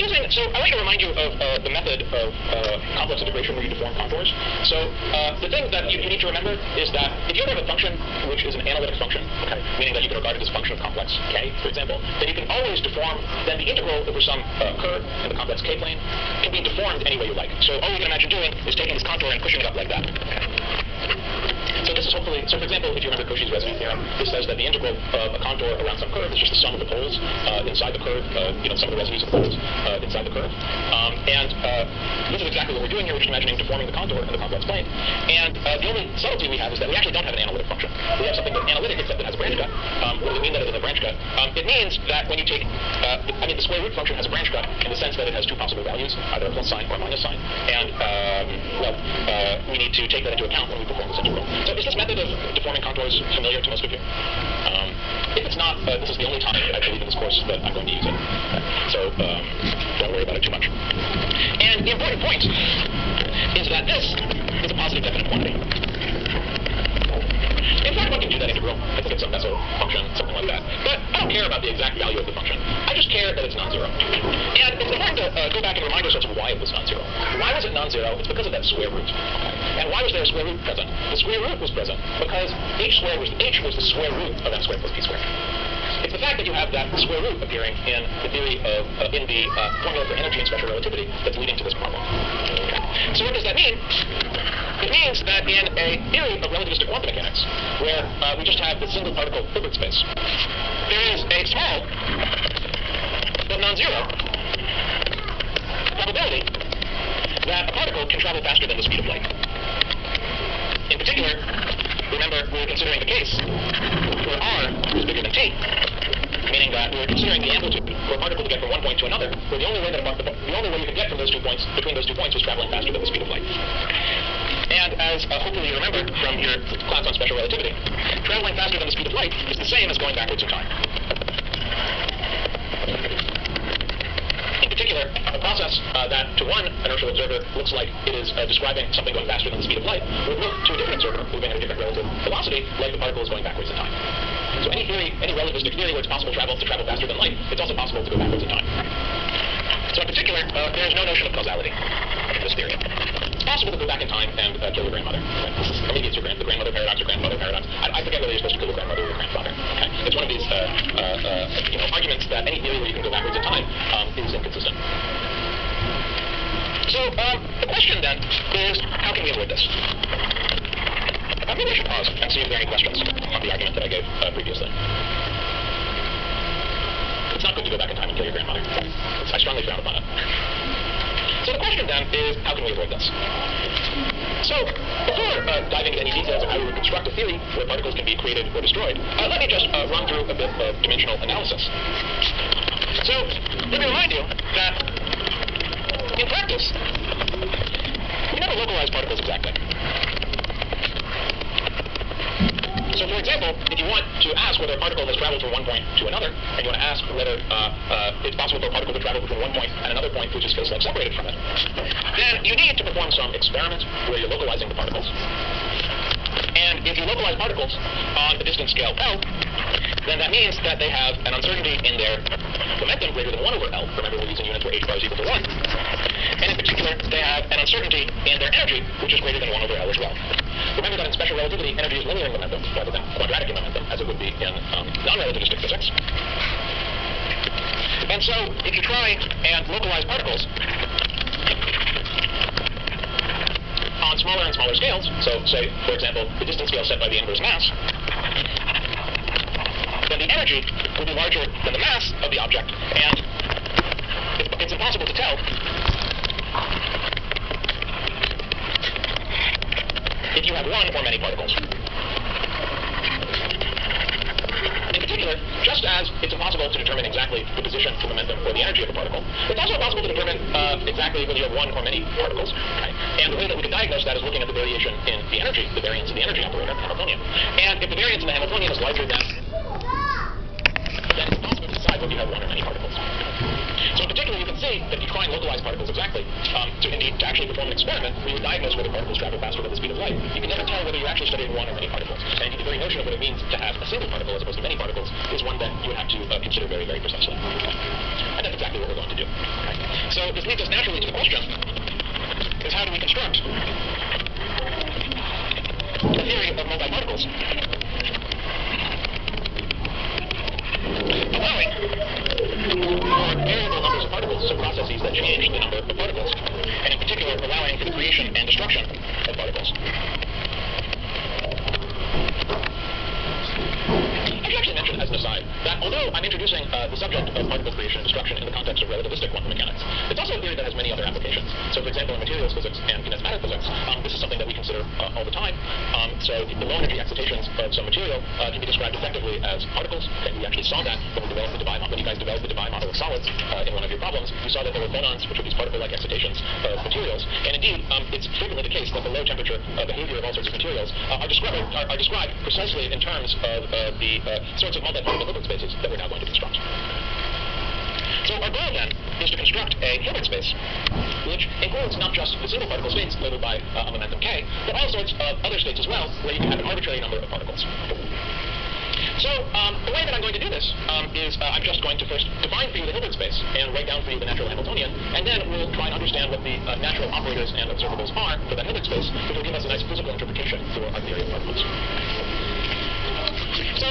So I want to remind you of the method of complex integration where you deform contours. So the thing that you need to remember is that if you ever have a function which is an analytic function, okay, meaning that you can regard it as a function of complex k, for example, then you can always deform, then the integral over some curve in the complex k plane can be deformed any way you like. So all you can imagine doing is taking this contour and pushing it up like that. Okay. So this is hopefully, so for example, if you remember Cauchy's residue theorem, this says that the integral of a contour around some curve is just the sum of the poles inside the curve, some of the residues of the poles inside the curve. This is exactly what we're doing here. We're just imagining deforming the contour in the complex plane. And the only subtlety we have is that we actually don't have an analytic function. We have something that's analytic except it has a branch cut. What does it mean that it has a branch cut? It means that when you take, the square root function has a branch cut in the sense that it has two possible values, either a plus sign or a minus sign. And, we need to take that into account when we perform this integral. So is this method of deforming contours familiar to most of you? If it's not, this is the only time I believe in this course that I'm going to use it. So don't worry about it too much. And the important point is that this is a positive definite quantity. In fact, one can do that integral. I think it's some Bessel function, something like that. But I don't care about the exact value of the function. I just care that it's non-zero. And it's important to go back and remind ourselves of why it was non-zero. Why was it non-zero? It's because of that square root. Okay. And why was there a square root present? The square root was present because h was the square root of m squared plus b squared. It's the fact that you have that square root appearing in the theory of, in the formula for energy and special relativity that's leading to this problem. Okay. So what does that mean? It means that in a theory of relativistic quantum mechanics, where we just have the single particle Hilbert space, there is a small but non-zero probability that a particle can travel faster than the speed of light. In particular, remember we're considering the case where r is bigger than t, meaning that we're considering the amplitude for a particle to get from one point to another, where the only way you can get from those 2 points, between those 2 points, was traveling faster than the speed of light. And as hopefully you remember from your class on special relativity, traveling faster than the speed of light is the same as going backwards in time. In particular, a process that to one inertial observer looks like it is describing something going faster than the speed of light would look to a different observer moving at a different relative velocity like the particle is going backwards in time. So any theory, any relativistic theory where it's possible to travel faster than light, it's also possible to go backwards in time. So in particular, there is no notion of causality in this theory. It's possible to go back in time and kill your grandmother. Or maybe it's the grandmother paradox or grandmother paradox. I forget whether you're supposed to kill your grandmother or your grandfather. Okay. It's one of these arguments that any theory where you can go backwards in time is inconsistent. So the question then is, how can we avoid this? Maybe I should pause and see if there are any questions on the argument that I gave previously. It's not good to go back in time and kill your grandmother. I strongly frown upon it. So the question then is, how can we avoid this? So before diving into any details of how we would construct a theory where particles can be created or destroyed, let me just run through a bit of dimensional analysis. So let me remind you that in practice, we never localize particles exactly. So, for example, if you want to ask whether a particle has traveled from one point to another, and you want to ask whether it's possible for a particle to travel between one point and another point which is space-like separated from it, then you need to perform some experiment where you're localizing the particles. And if you localize particles on the distance scale L, then that means that they have an uncertainty in their momentum greater than 1 over L. Remember, we're using units where h bar is equal to 1. And in particular, they have an uncertainty in their energy, which is greater than 1 over L as well. Remember that in special relativity, energy is linear in momentum rather than quadratic in momentum, as it would be in non-relativistic physics. And so, if you try and localize particles on smaller and smaller scales, so say, for example, the distance scale set by the inverse mass, then the energy will be larger than the mass of the object, and it's impossible to tell if you have one or many particles. In particular, just as it's impossible to determine exactly the position, the momentum, or the energy of a particle, it's also impossible to determine exactly whether you have one or many particles. Okay? And the way that we can diagnose that is looking at the variation in the energy, the variance in the energy operator, Hamiltonian. And if the variance in the Hamiltonian is larger than, then it's possible to decide whether you have one or many particles. So in particular, you can see that if you try and localize particles exactly, to actually perform an experiment where you diagnose whether particles travel faster than the speed of light, you can never tell whether you're actually studying one or many particles. And the very notion of what it means to have a single particle as opposed to many particles is one that you would have to consider very, very precisely. And then that's exactly what we're going to do. Okay? So this leads us naturally to the question, is how do we construct a theory of multiparticles allowing for variable numbers of particles, so processes that change the number of particles, and in particular allowing for the creation and destruction of particles. I should actually mention as an aside that although I'm introducing the subject of particle creation and destruction in the context of relativistic quantum mechanics, it's also a theory that has many other applications. So for example, in materials physics and kinetic matter physics, this is something that we consider all the time. So the low energy excitations of some material can be described effectively as particles. Okay, we actually saw that when we developed the Debye model. When you guys developed the Debye model of solids in one of your problems, you saw that there were phonons, which are these particle-like excitations of materials. And indeed, it's frequently the case that the low temperature behavior of all sorts of materials are described precisely in terms of the sorts of multiparticle Hilbert spaces that we're now going to construct. So our goal then is to construct a Hilbert space which includes not just the single particle states labeled by a momentum k, but all sorts of other states as well, where you can have an arbitrary number of particles. So the way that I'm going to do this is I'm just going to first define for you the Hilbert space and write down for you the natural Hamiltonian, and then we'll try and understand what the natural operators and observables are for that Hilbert space, which will give us a nice physical interpretation for our theory of particles. So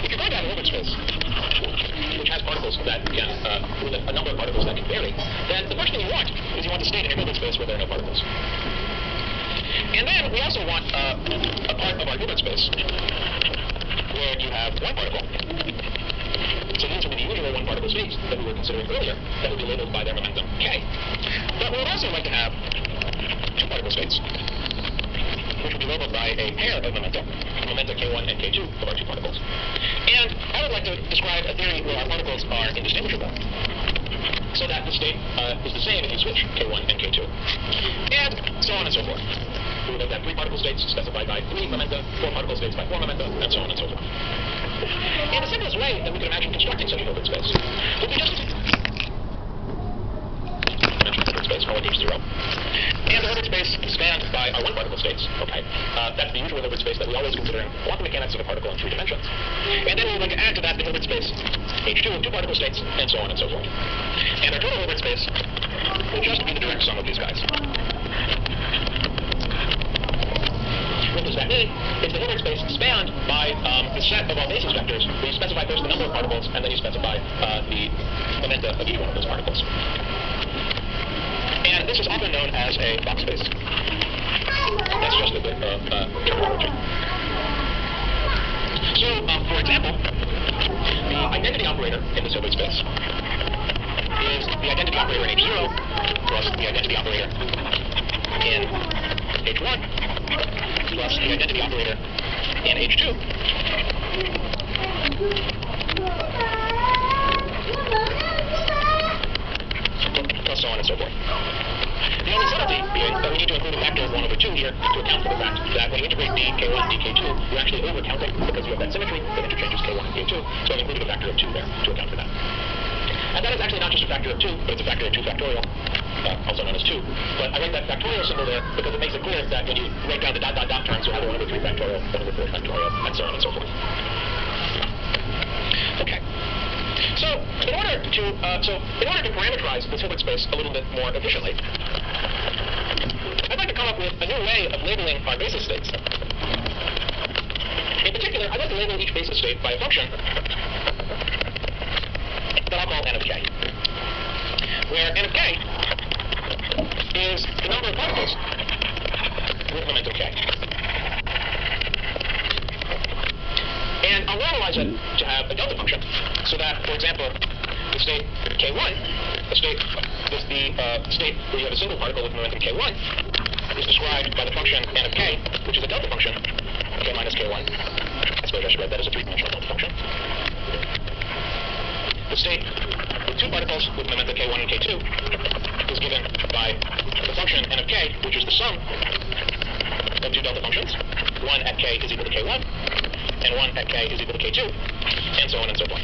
if you're going to have a Hilbert space which has particles that can, with a number of particles that can vary, then the first thing you want is you want to state in your Hilbert space where there are no particles. And then we also want a part of our Hilbert space where you have one particle. So these would be the usual one particle states that we were considering earlier that would be labeled by their momentum k. But we would also like to have two particle states, which would be labeled by a pair of momenta k1 and k2 of our two particles. And I would like to describe a theory where our particles are indistinguishable, so that the state is the same if you switch k1 and k2. And so on and so forth. We would have 3 particle states specified by 3 momenta, 4 particle states by 4 momenta, and so on and so forth. And the simplest way that we could imagine constructing such a Hilbert space would be just Hilbert space, call it H0. And the Hilbert space spanned by our 1 particle states. Okay, that's the usual Hilbert space that we always consider in quantum mechanics of a particle in 3 dimensions. And then we would like to add to that the Hilbert space H2 of 2 particle states, and so on and so forth. And our total Hilbert space will just be the direct sum of these guys. What does that mean? It's the Hilbert space spanned by the set of all basis vectors, where you specify first the number of particles, and then you specify the momenta of each one of those particles. And this is often known as a box space. That's just a bit of terminology. So, for example, the identity operator in this Hilbert space is the identity operator in H0 plus the identity operator in H1 plus the identity operator in H2 plus so on and so forth. The only subtlety being that we need to include a factor of 1 over 2 here to account for the fact that when you integrate dk1 and dk2, you're actually overcounting because you have that symmetry that interchanges k1 and k2, so I've included a factor of 2 there to account for that. And that is actually not just a factor of 2, but it's a factor of 2 factorial, also known as 2. But I write that factorial symbol there because it makes it clear that when you write down the dot dot dot terms, you'll have a 1 over 3 factorial, 1 over 4 factorial, and so on and so forth. Okay. So in order to parameterize this Hilbert space a little bit more efficiently, I'd like to come up with a new way of labeling our basis states. In particular, I'd like to label each basis state by a function that I'll call n of k, where n of k is the number of particles with momentum k. And I'll normalize it to have a delta function, so that, for example, the state k1, the state where you have a single particle with momentum k1, is described by the function n of k, which is a delta function, k minus k1. I suppose I should write that as a 3-dimensional delta function. The state with 2 particles with momenta k1 and k2 is given by the function n of k, which is the sum of 2 delta functions. 1 at k is equal to k1, and 1 at k is equal to k2, and so on and so forth.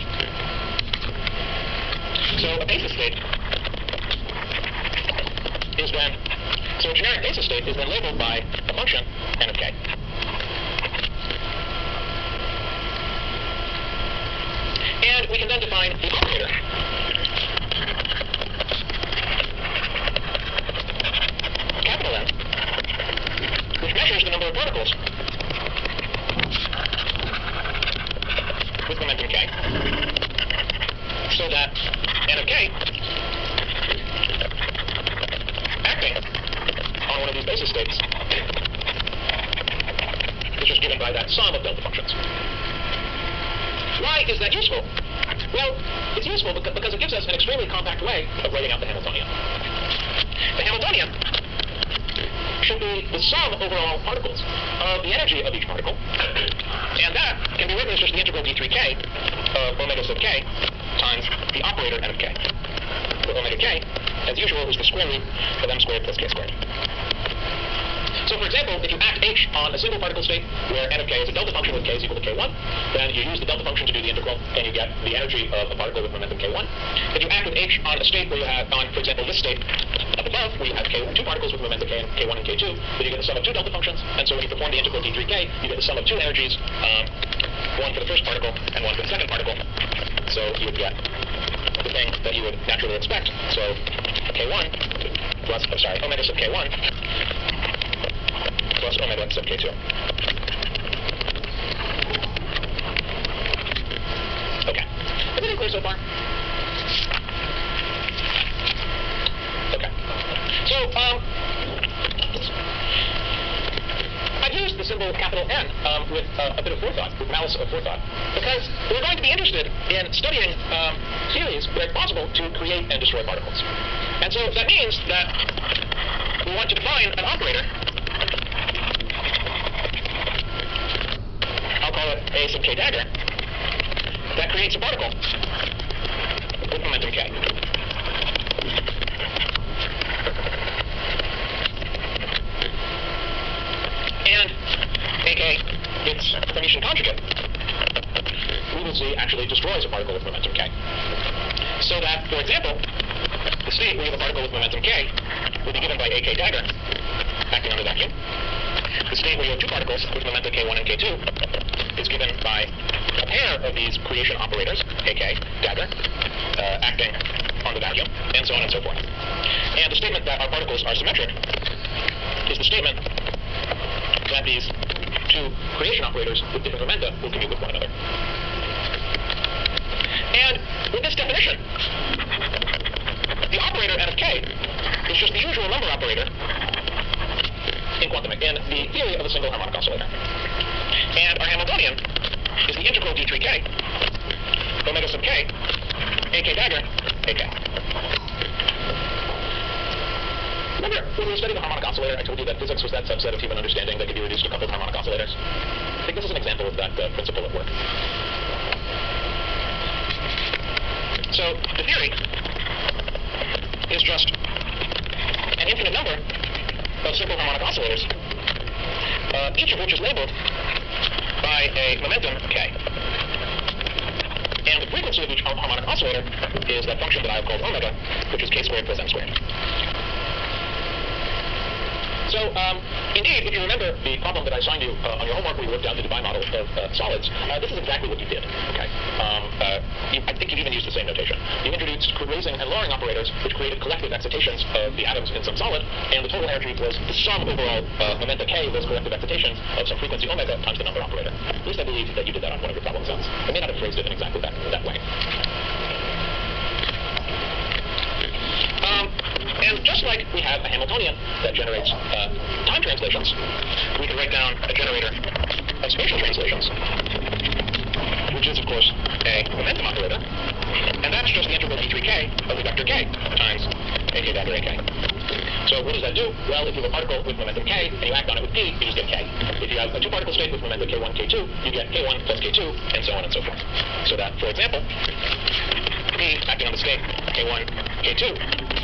So a basis state is then, so a generic basis state is then labeled by a function n of k. And we can then define the operator. Capital N, which measures the number of particles with momentum k, so that N of k acting on one of these basis states is just given by that sum of delta functions. Why is that useful? Well, it's useful because it gives us an extremely compact way of writing out the Hamiltonian. The Hamiltonian should be the sum over all particles of the energy of each particle, and that can be written as just the integral d3k of omega sub k times the operator n of k, where omega k, as usual, is the square root of m squared plus k squared. So, for example, if you act h on a single particle state where n of k is a delta function with k is equal to k1, then you use the delta function to do the integral, and you get the energy of a particle with momentum k1. If you act with h on a state where you have, on, for example, this state up above, where you have two particles with momentum k1 and k2, then you get the sum of two delta functions, and so when you perform the integral d3k, you get the sum of two energies, one for the first particle and one for the second particle. So you would get the thing that you would naturally expect. So k1 plus, omega sub k1 plus omega sub k2. Okay. Everything clear so far? Okay. So, I've used the symbol capital N with a bit of forethought, with malice of forethought, because we're going to be interested in studying theories where it's possible to create and destroy particles. And so that means that we want to define an operator. I'll call it A sub k dagger, that creates a particle with momentum k. And AK, its Hermitian conjugate, we will see actually destroys a particle with momentum k. So that, for example, the state where you have a particle with momentum k will be given by AK dagger, acting on the vacuum. The state where you have two particles with momentum k1 and k2 is given by a pair of these creation operators, AK dagger, acting on the vacuum, and so on and so forth. And the statement that our particles are symmetric is the statement that these two creation operators with different momenta will commute with one another. And with this definition, the operator n of k is just the usual number operator in the theory of a single harmonic oscillator. And our Hamiltonian is the integral d3k, omega sub k, ak dagger, ak. Remember, when we studied the harmonic oscillator, I told you that physics was that subset of human understanding that could be reduced to coupled harmonic oscillators? I think this is an example of that principle at work. So, the theory is just an infinite number of simple harmonic oscillators, each of which is labeled by a momentum k. And the frequency of each harmonic oscillator is that function that I have called omega, which is k squared plus m squared. So, indeed, if you remember the problem that I assigned you on your homework where you worked out the Debye model of solids, this is exactly what you did, okay? I think you even used the same notation. You introduced raising and lowering operators, which created collective excitations of the atoms in some solid, and the total energy was the sum overall momenta k of those collective excitations of some frequency omega times the number operator. At least I believe that you did that on one of your problem sets. I may not have phrased it in exactly that way. And just like we have a Hamiltonian that generates time translations, we can write down a generator of spatial translations, which is, of course, a momentum operator. And that's just the integral d3k of the vector k times ak dagger ak. So what does that do? Well, if you have a particle with momentum k and you act on it with p, you just get k. If you have a two-particle state with momentum k1, k2, you get k1 plus k2, and so on and so forth. So that, for example, p acting on the state k1, k2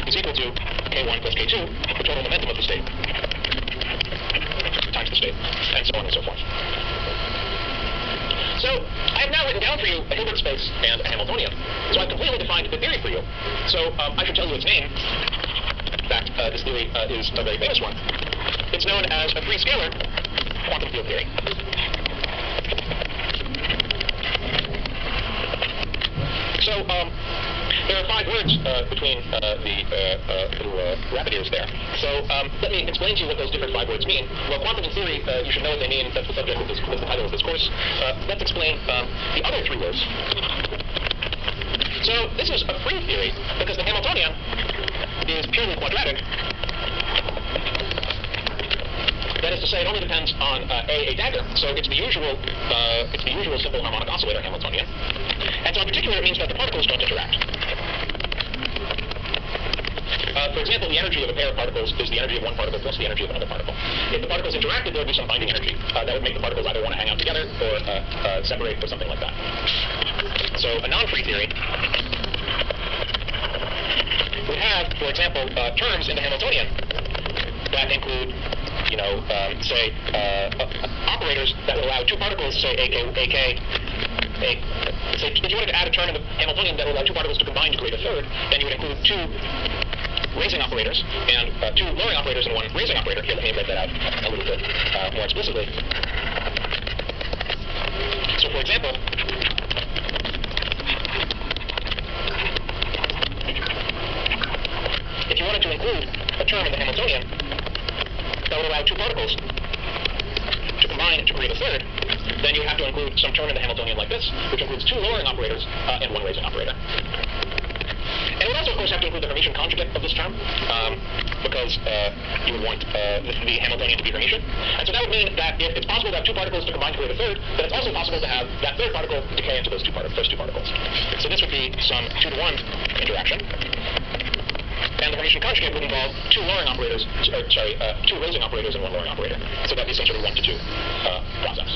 is equal to k1 plus k2, the total momentum of the state, times the state, and so on and so forth. So, I have now written down for you a Hilbert space and a Hamiltonian. So I've completely defined the theory for you. So, I should tell you its name. In fact, this theory is a very famous one. It's known as a free scalar quantum field theory. So there are 5 words between the little rabbit ears there. So let me explain to you what those different 5 words mean. Well, quantum in theory, you should know what they mean. That's the subject of this, that's the title of this course. Let's explain the other 3 words. So this is a free theory because the Hamiltonian is purely quadratic. That is to say, it only depends on a dagger. So it's the usual simple harmonic oscillator Hamiltonian. And so in particular, it means that the particles don't interact. For example, the energy of a pair of particles is the energy of one particle plus the energy of another particle. If the particles interacted, there would be some binding energy. That would make the particles either want to hang out together or separate or something like that. So a non-free theory would have, for example, terms in the Hamiltonian that include, say, operators that would allow 2 particles, say, say, if you wanted to add a term in the Hamiltonian that would allow 2 particles to combine to create a third, then you would include 2 raising operators and 2 lowering operators and 1 raising operator. Here, let me write that out a little bit more explicitly. So, for example, if you wanted to include a term in the Hamiltonian that would allow 2 particles to combine to create a third, then you have to include some term in the Hamiltonian like this, which includes 2 lowering operators and 1 raising operator. And it would also, of course, have to include the Hermitian conjugate of this term, because you would want the Hamiltonian to be Hermitian. And so that would mean that if it's possible to have 2 particles to combine to create a third, then it's also possible to have that third particle decay into those two particles. So this would be some 2-to-1 interaction. And the Hermitian conjugate would involve 2 lowering operators, 2 raising operators and 1 lowering operator. So that'd be some sort of 1-to-2 process.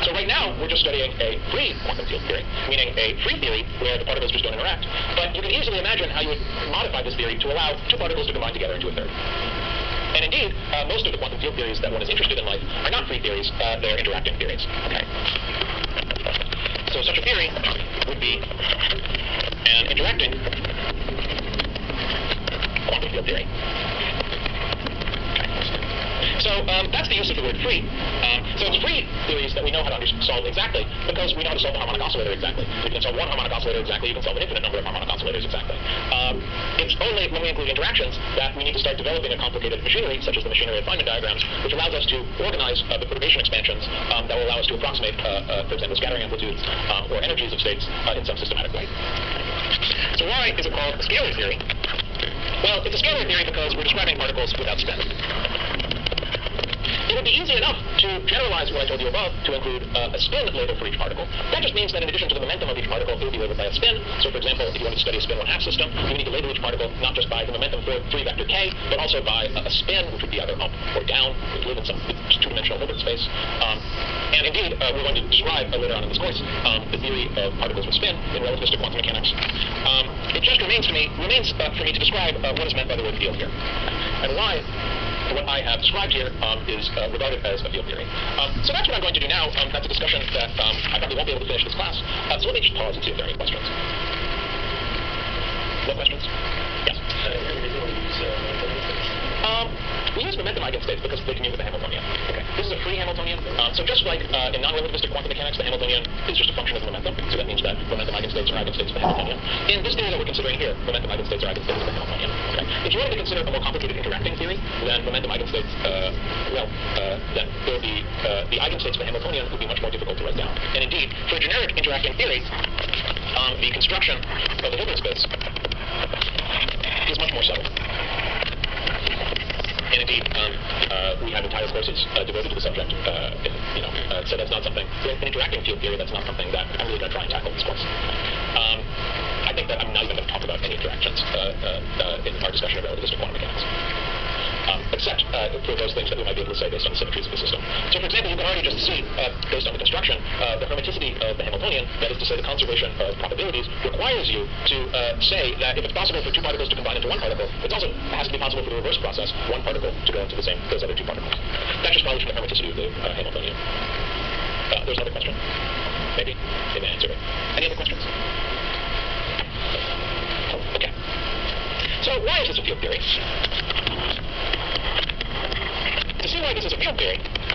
So right now, we're just studying a free quantum field theory, meaning a free theory where the particles just don't interact. But you can easily imagine how you would modify this theory to allow 2 particles to combine together into a third. And indeed, most of the quantum field theories that one is interested in life are not free theories, they're interacting theories. Okay. So such a theory would be an interacting quantum field theory. So that's the use of the word free. So it's free theories that we know how to solve exactly because we know how to solve a harmonic oscillator exactly. If you can solve one harmonic oscillator exactly, you can solve an infinite number of harmonic oscillators exactly. It's only when we include interactions that we need to start developing a complicated machinery, such as the machinery of Feynman diagrams, which allows us to organize the perturbation expansions that will allow us to approximate, for example, scattering amplitudes or energies of states in some systematic way. So why is it called a scalar theory? Well, it's a scalar theory because we're describing particles without spin. It would be easy enough to generalize what I told you above to include a spin label for each particle. That just means that in addition to the momentum of each particle, it will be labeled by a spin. So for example, if you wanted to study a spin 1/2 system, you need to label each particle not just by the momentum for 3 vector k, but also by a spin, which would be either up or down, which live in some 2-dimensional Hilbert space. And indeed, we're going to describe later on in this course the theory of particles with spin in relativistic quantum mechanics. It just remains for me to describe what is meant by the word field here, and why what I have described here is regarded as a field theory. So that's what I'm going to do now. That's a discussion that I probably won't be able to finish this class. So let me just pause and see if there are any questions. No questions? Yes? We use momentum eigenstates because they commute with the Hamiltonian. Okay. This is a free Hamiltonian. So just like in non-relativistic quantum mechanics, the Hamiltonian is just a function of the momentum. So that means that momentum eigenstates are eigenstates of the Hamiltonian. In this theory that we're considering here, momentum eigenstates are eigenstates of the Hamiltonian. Okay. If you wanted to consider a more complicated interacting theory, then momentum eigenstates, then the eigenstates of the Hamiltonian would be much more difficult to write down. And indeed, for a generic interacting theory, the construction of the Hilbert space is much more subtle. And indeed, we have entire courses devoted to the subject. So that's not something, in interacting field theory, that's not something that I'm really going to try and tackle in this course. I think that I'm not even going to talk about any interactions in our discussion of relativistic quantum mechanics. Except for those things that we might be able to say based on the symmetries of the system. So for example, you can already just see, based on the construction, the hermiticity of the Hamiltonian, that is to say the conservation of probabilities, requires you to say that if it's possible for 2 particles to combine into 1 particle, it also has to be possible for the reverse process, 1 particle to go into those other 2 particles. That just follows from the hermiticity of the Hamiltonian. There's another question? Maybe? Maybe I answered it. Any other questions? Okay. So why is this a field theory? To see why this is a field theory,